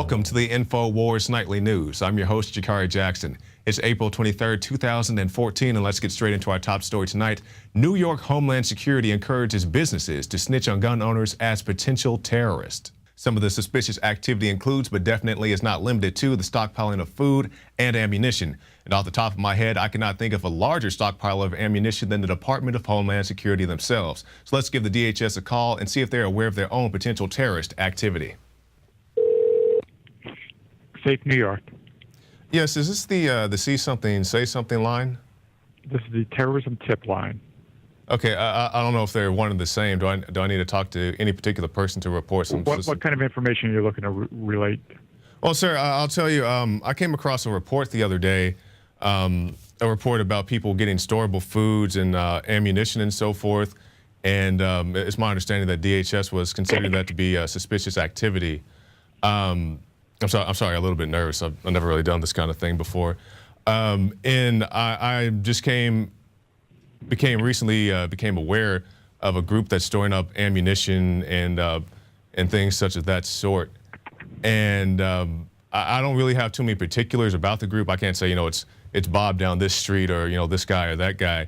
Welcome to the INFOWARS Nightly News. I'm your host, Jakari Jackson. It's April 23rd, 2014, and let's get straight into our top story tonight. New York Homeland Security encourages businesses to snitch on gun owners as potential terrorists. Some of the suspicious activity includes, but definitely is not limited to, the stockpiling of food and ammunition. And off the top of my head, I cannot think of a larger stockpile of ammunition than the Department of Homeland Security themselves. So let's give the DHS a call and see if they're aware of their own potential terrorist activity. Safe New York. Yes, is this the see something, say something line? This is the terrorism tip line. Okay, I don't know if they're one and the same. Do I need to talk to any particular person to report some? What kind of information are you looking to relate? Well, sir, I'll tell you, I came across a report the other day, a report about people getting storable foods and ammunition and so forth. And it's my understanding that DHS was considering that to be a suspicious activity. I'm sorry, a little bit nervous. I've never really done this kind of thing before. And I just became aware of a group that's storing up ammunition and things such as that sort. And I don't really have too many particulars about the group. I can't say, it's Bob down this street or, this guy or that guy.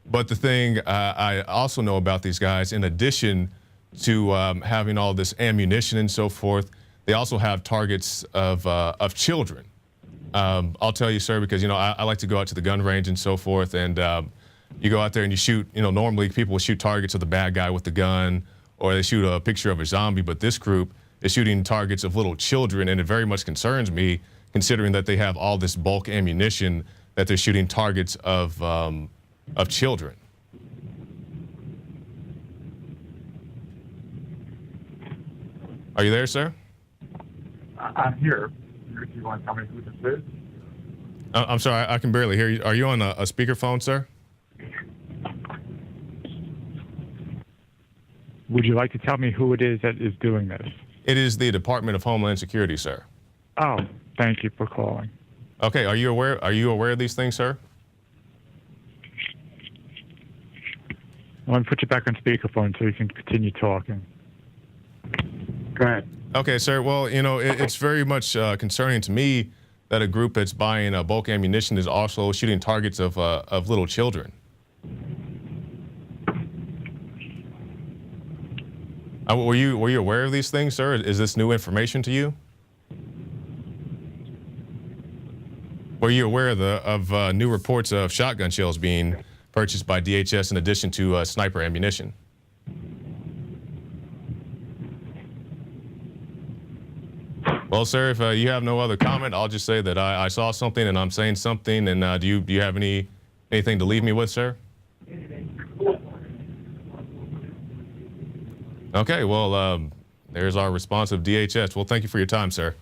But the thing I also know about these guys, in addition to having all this ammunition and so forth, they also have targets of children. I'll tell you, sir, because, I like to go out to the gun range and so forth, and you go out there and you shoot, normally people will shoot targets of the bad guy with the gun, or they shoot a picture of a zombie, but this group is shooting targets of little children, and it very much concerns me, considering that they have all this bulk ammunition, that they're shooting targets of children. Are you there, sir? I'm here. Do you want to tell me who this is? I'm sorry, I can barely hear you. Are you on a speakerphone, sir? Would you like to tell me who it is that is doing this? It is the Department of Homeland Security, sir. Oh, thank you for calling. Okay, are you aware of these things, sir? Well, I'm put you back on speakerphone so you can continue talking. Go ahead. Okay, sir. Well, it's very much concerning to me that a group that's buying bulk ammunition is also shooting targets of little children. Were you aware of these things, sir? Is this new information to you? Were you aware of new reports of shotgun shells being purchased by DHS in addition to sniper ammunition? Well, sir, if you have no other comment, I'll just say that I saw something and I'm saying something. And do you have anything to leave me with, sir? Okay, well, there's our response of DHS. Well, thank you for your time, sir.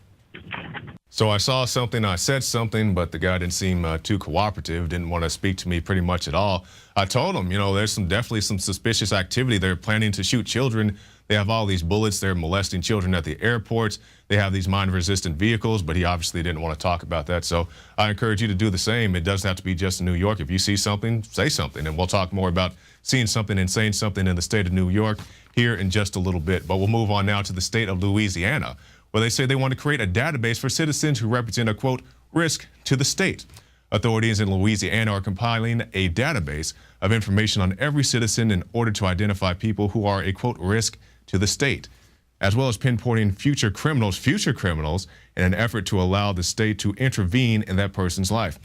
So I saw something, I said something, but the guy didn't seem too cooperative, didn't want to speak to me pretty much at all. I told him, there's definitely some suspicious activity. They're planning to shoot children. They have all these bullets. They're molesting children at the airports. They have these mine-resistant vehicles, but he obviously didn't want to talk about that. So I encourage you to do the same. It doesn't have to be just in New York. If you see something, say something. And we'll talk more about seeing something and saying something in the state of New York here in just a little bit. But we'll move on now to the state of Louisiana, where they say they want to create a database for citizens who represent a, quote, risk to the state. Authorities in Louisiana are compiling a database of information on every citizen in order to identify people who are a, quote, risk to the state, as well as pinpointing future criminals in an effort to allow the state to intervene in that person's life.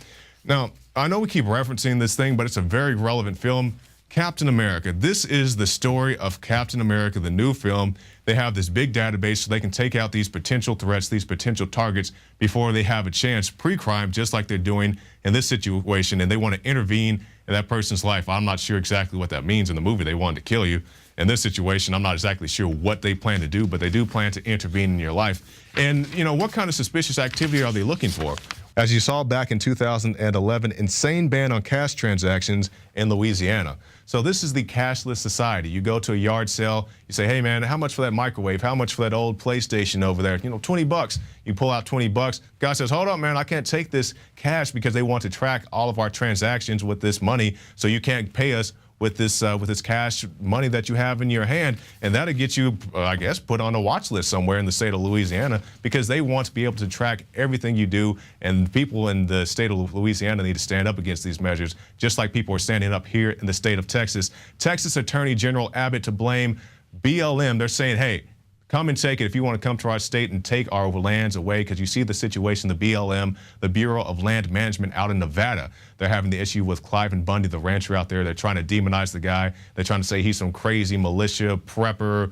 Now, I know we keep referencing this thing, but it's a very relevant film. Captain America. This is the story of Captain America, the new film. They have this big database so they can take out these potential threats, these potential targets before they have a chance pre-crime, just like they're doing in this situation, and they want to intervene in that person's life. I'm not sure exactly what that means. In the movie, they wanted to kill you. In this situation, I'm not exactly sure what they plan to do, but they do plan to intervene in your life. And, what kind of suspicious activity are they looking for? As you saw back in 2011, insane ban on cash transactions in Louisiana. So this is the cashless society. You go to a yard sale, you say, hey man, how much for that microwave? How much for that old PlayStation over there? 20 bucks. You pull out 20 bucks. Guy says, hold up, man, I can't take this cash because they want to track all of our transactions with this money, so you can't pay us with this cash money that you have in your hand, and that'll get you, I guess, put on a watch list somewhere in the state of Louisiana, because they want to be able to track everything you do, and people in the state of Louisiana need to stand up against these measures, just like people are standing up here in the state of Texas. Texas Attorney General Abbott to blame BLM. They're saying, hey, come and take it if you want to come to our state and take our lands away, because you see the situation, the BLM, the Bureau of Land Management out in Nevada. They're having the issue with Cliven Bundy, the rancher out there. They're trying to demonize the guy. They're trying to say he's some crazy militia prepper,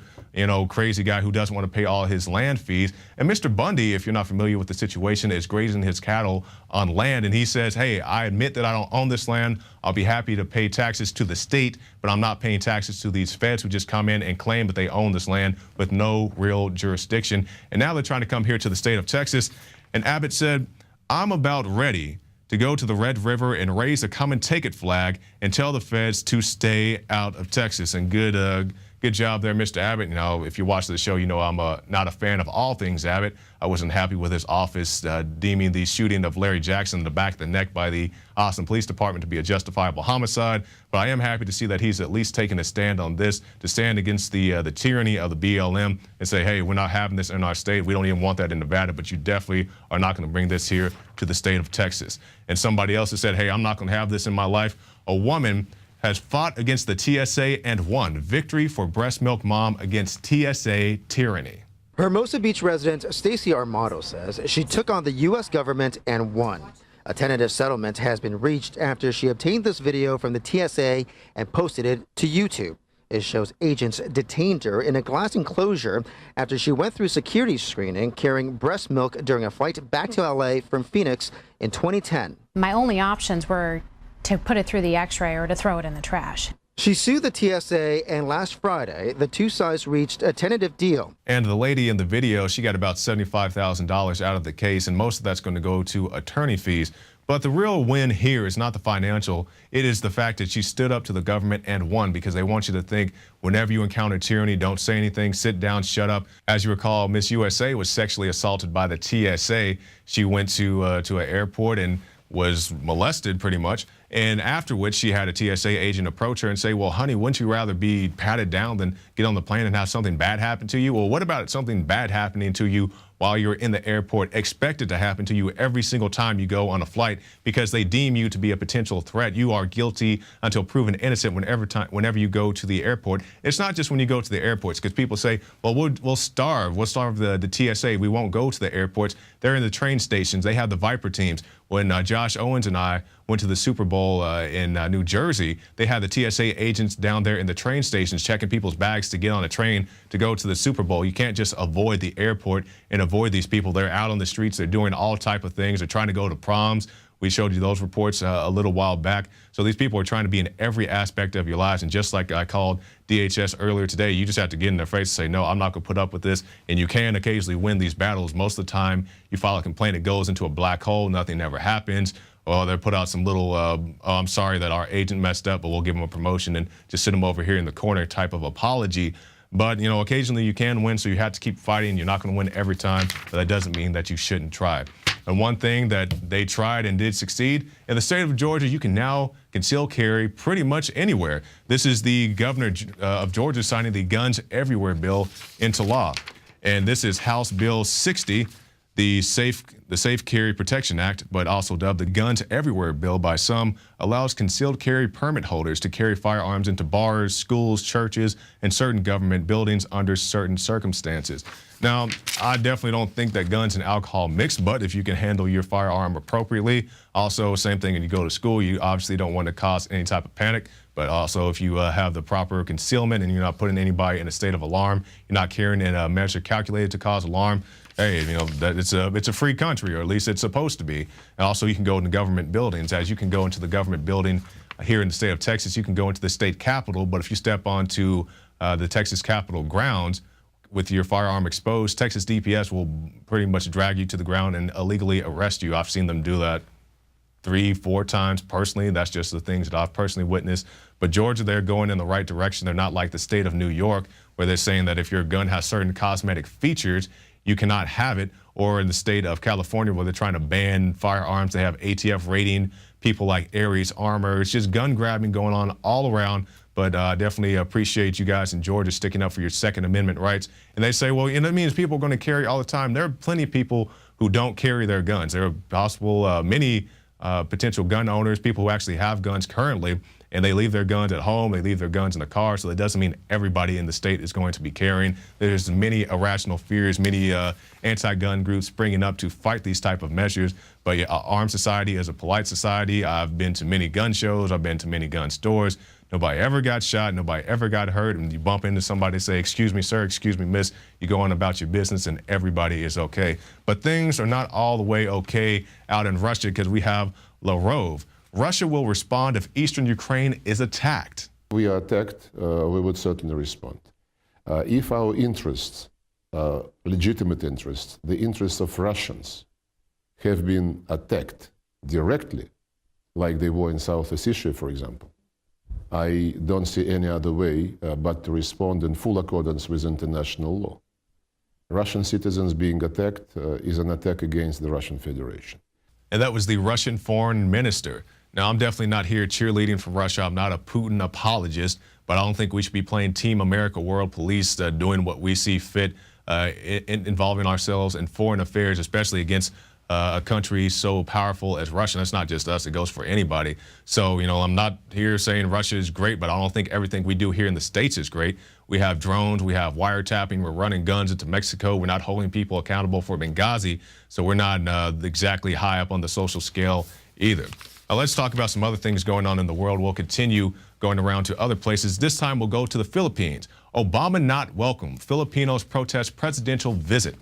crazy guy who doesn't want to pay all his land fees. And Mr. Bundy, if you're not familiar with the situation, is grazing his cattle on land. And he says, hey, I admit that I don't own this land. I'll be happy to pay taxes to the state, but I'm not paying taxes to these feds who just come in and claim that they own this land with no real jurisdiction. And now they're trying to come here to the state of Texas. And Abbott said, I'm about ready to go to the Red River and raise a come and take it flag and tell the feds to stay out of Texas. And good job there, Mr. Abbott. If you watch the show, I'm not a fan of all things Abbott. I wasn't happy with his office deeming the shooting of Larry Jackson in the back of the neck by the Austin Police Department to be a justifiable homicide. But I am happy to see that he's at least taking a stand on this, to stand against the tyranny of the BLM and say, hey, we're not having this in our state. We don't even want that in Nevada, but you definitely are not going to bring this here to the state of Texas. And somebody else has said, hey, I'm not going to have this in my life. A woman has fought against the TSA and won. Victory for breast milk mom against TSA tyranny. Hermosa Beach resident Stacey Armato says she took on the U.S. government and won. A tentative settlement has been reached after she obtained this video from the TSA and posted it to YouTube. It shows agents detained her in a glass enclosure after she went through security screening carrying breast milk during a flight back to L.A. from Phoenix in 2010. My only options were to put it through the x-ray or to throw it in the trash. She sued the TSA, and last Friday, the two sides reached a tentative deal. And the lady in the video, she got about $75,000 out of the case, and most of that's going to go to attorney fees. But the real win here is not the financial. It is the fact that she stood up to the government and won, because they want you to think whenever you encounter tyranny, don't say anything, sit down, shut up. As you recall, Miss USA was sexually assaulted by the TSA. She went to an airport and was molested pretty much. And after which she had a TSA agent approach her and say, well, honey, wouldn't you rather be patted down than get on the plane and have something bad happen to you? Well, what about something bad happening to you while you're in the airport, expected to happen to you every single time you go on a flight, because they deem you to be a potential threat? You are guilty until proven innocent whenever you go to the airport. It's not just when you go to the airports, because people say, well, we'll starve the TSA. We won't go to the airports. They're in the train stations. They have the Viper teams. When Josh Owens and I went to the Super Bowl in New Jersey, they had the TSA agents down there in the train stations checking people's bags to get on a train to go to the Super Bowl. You can't just avoid the airport and avoid these people. They're out on the streets. They're doing all type of things. They're trying to go to proms. We showed you those reports a little while back. So these people are trying to be in every aspect of your lives. And just like I called DHS earlier today, you just have to get in their face and say, no, I'm not going to put up with this. And you can occasionally win these battles. Most of the time, you file a complaint, it goes into a black hole. Nothing ever happens. Or they put out some little, oh, I'm sorry that our agent messed up, but we'll give them a promotion and just sit them over here in the corner type of apology. But, occasionally you can win, so you have to keep fighting. You're not going to win every time, but that doesn't mean that you shouldn't try. And one thing that they tried and did succeed, in the state of Georgia, you can now conceal carry pretty much anywhere. This is the governor of Georgia signing the Guns Everywhere bill into law. And this is House Bill 60, the Safe Carry Protection Act, but also dubbed the Guns Everywhere bill by some, allows concealed carry permit holders to carry firearms into bars, schools, churches, and certain government buildings under certain circumstances. Now, I definitely don't think that guns and alcohol mix, but if you can handle your firearm appropriately, also same thing when you go to school, you obviously don't want to cause any type of panic, but also if you have the proper concealment and you're not putting anybody in a state of alarm, you're not carrying in a measure calculated to cause alarm, hey, that it's a free country, or at least it's supposed to be. And also you can go into government buildings. As you can go into the government building here in the state of Texas, you can go into the state capitol, but if you step onto the Texas Capitol grounds with your firearm exposed, Texas DPS will pretty much drag you to the ground and illegally arrest you. I've seen them do that 3-4 times personally. That's just the things that I've personally witnessed. But Georgia, they're going in the right direction. They're not like the state of New York, where they're saying that if your gun has certain cosmetic features, you cannot have it. Or in the state of California, where they're trying to ban firearms. They have ATF rating people like Aries Armor. It's just gun grabbing going on all around. But definitely appreciate you guys in Georgia sticking up for your Second Amendment rights. And they say, well, that means people are going to carry all the time. There are plenty of people who don't carry their guns. There are possible many potential gun owners, people who actually have guns currently, and they leave their guns at home, they leave their guns in the car, so that doesn't mean everybody in the state is going to be carrying. There's many irrational fears, many anti-gun groups springing up to fight these type of measures. But yeah, armed society is a polite society. I've been to many gun shows, I've been to many gun stores. Nobody ever got shot, nobody ever got hurt, and you bump into somebody, say, excuse me, sir, excuse me, miss, you go on about your business and everybody is okay. But things are not all the way okay out in Russia because we have Lavrov. Russia will respond if eastern Ukraine is attacked. We are attacked, we would certainly respond. If our interests, legitimate interests, the interests of Russians have been attacked directly, like they were in South Ossetia, for example, I don't see any other way but to respond in full accordance with international law. Russian citizens being attacked is an attack against the Russian Federation. And that was the Russian foreign minister. Now, I'm definitely not here cheerleading for Russia. I'm not a Putin apologist, but I don't think we should be playing Team America World Police, doing what we see fit, involving ourselves in foreign affairs, especially against a country so powerful as Russia. That's not just us, it goes for anybody. So, I'm not here saying Russia is great, but I don't think everything we do here in the States is great. We have drones, we have wiretapping, we're running guns into Mexico, we're not holding people accountable for Benghazi, so we're not exactly high up on the social scale either. Let's talk about some other things going on in the world. We'll continue going around to other places. This time we'll go to the Philippines. Obama not welcome. Filipinos protest presidential visit.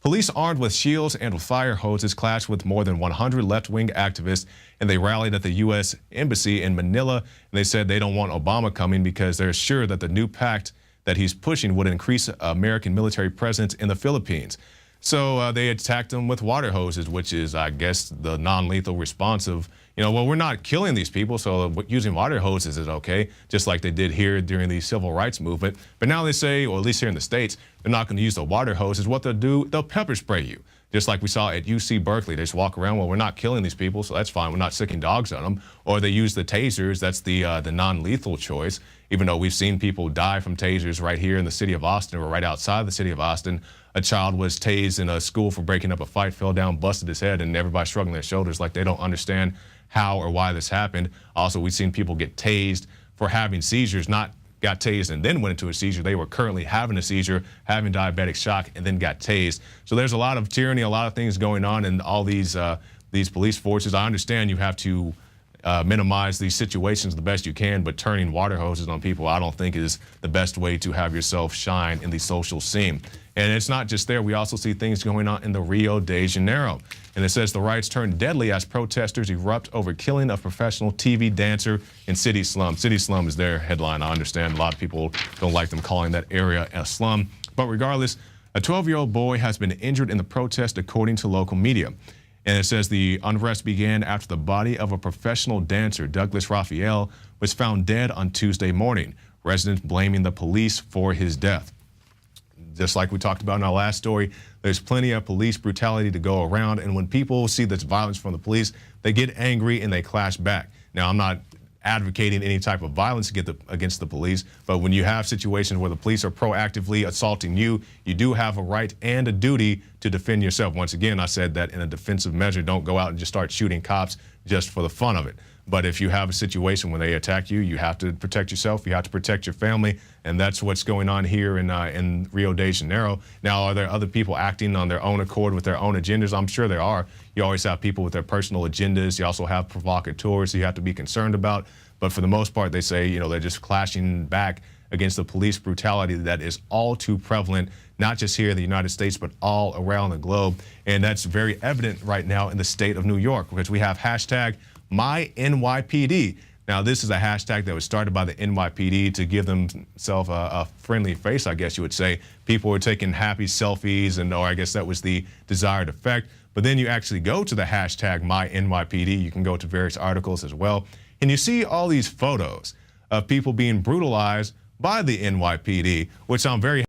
Police armed with shields and with fire hoses clashed with more than 100 left-wing activists, and they rallied at the U.S. Embassy in Manila. And they said they don't want Obama coming because they're sure that the new pact that he's pushing would increase American military presence in the Philippines. So they attacked them with water hoses, which is, I guess, the non-lethal response of, well, we're not killing these people, so using water hoses is okay, just like they did here during the civil rights movement. But now they say, or at least here in the States, they're not going to use the water hoses. What they'll do, they'll pepper spray you, just like we saw at UC Berkeley. They just walk around, well, we're not killing these people, so that's fine. We're not sicking dogs on them. Or they use the tasers. That's the non-lethal choice, even though we've seen people die from tasers right here in the city of Austin or right outside the city of Austin. A child was tased in a school for breaking up a fight, fell down, busted his head, and everybody shrugging their shoulders like they don't understand how or why this happened. Also, we've seen people get tased for having seizures, not got tased and then went into a seizure. They were currently having a seizure, having diabetic shock, and then got tased. So there's a lot of tyranny, a lot of things going on in all these police forces. I understand you have to minimize these situations the best you can, but turning water hoses on people, I don't think is the best way to have yourself shine in the social scene. And it's not just there. We also see things going on in the Rio de Janeiro. And it says the riots turned deadly as protesters erupt over killing a professional TV dancer in City Slum. City Slum is their headline. I understand a lot of people don't like them calling that area a slum. But regardless, a 12-year-old boy has been injured in the protest, according to local media. And it says the unrest began after the body of a professional dancer, Douglas Raphael, was found dead on Tuesday morning. Residents blaming the police for his death. Just like we talked about in our last story, there's plenty of police brutality to go around, and when people see this violence from the police, they get angry and they clash back. Now, I'm not advocating any type of violence against the police, but when you have situations where the police are proactively assaulting you, you do have a right and a duty to defend yourself. Once again, I said that in a defensive measure, don't go out and just start shooting cops just for the fun of it. But if you have a situation when they attack you, you have to protect yourself, you have to protect your family, and that's what's going on here in Rio de Janeiro. Now, are there other people acting on their own accord with their own agendas? I'm sure there are. You always have people with their personal agendas. You also have provocateurs you have to be concerned about. But for the most part, they say, they're just clashing back against the police brutality that is all too prevalent, not just here in the United States, but all around the globe. And that's very evident right now in the state of New York, because we have hashtag MyNYPD. Now, this is a hashtag that was started by the NYPD to give themselves a friendly face, I guess you would say. People were taking happy selfies, or I guess that was the desired effect. But then you actually go to the hashtag MyNYPD. You can go to various articles as well. And you see all these photos of people being brutalized by the NYPD, which I'm very